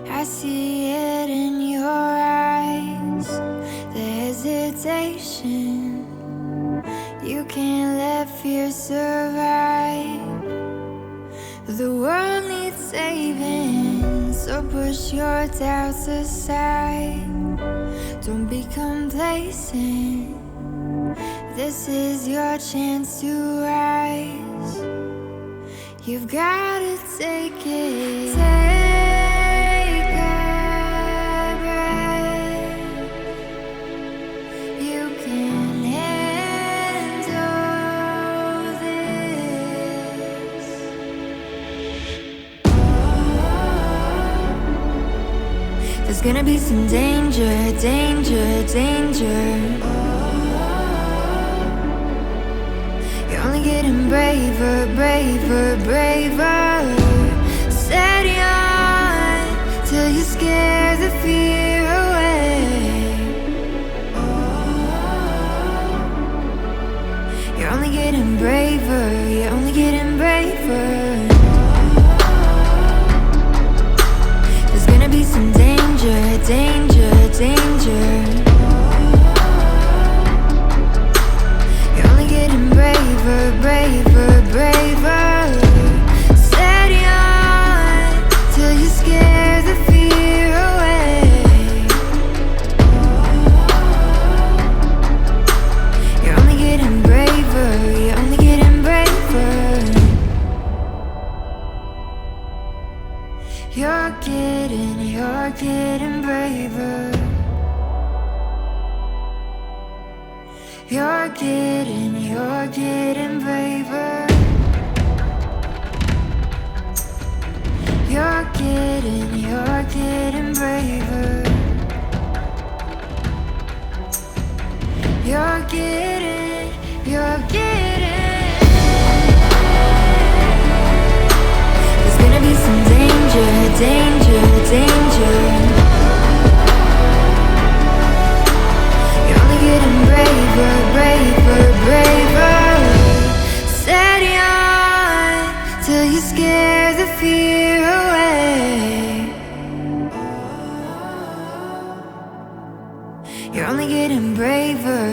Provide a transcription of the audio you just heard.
I see it in your eyes, the hesitation. You can't let fear survive. The world needs saving, so push your doubts aside. Don't be complacent. This is your chance to rise. You've gotta take it. Take a breath. You can handle this. There's gonna be some danger, danger, danger. You're only getting braver, braver, braver. Steady on till you scare the fear away. You're only getting braver, you're only getting braver. There's gonna be some danger, danger, danger. Braver, braver, braver. Steady on till you scare the fear away. You're only getting braver, you're only getting braver. You're getting braver. You're getting braver. You're getting braver. You're getting. There's gonna be some danger, danger, danger. Getting braver, braver, braver. Steady on till you scare the fear away. You're only getting braver.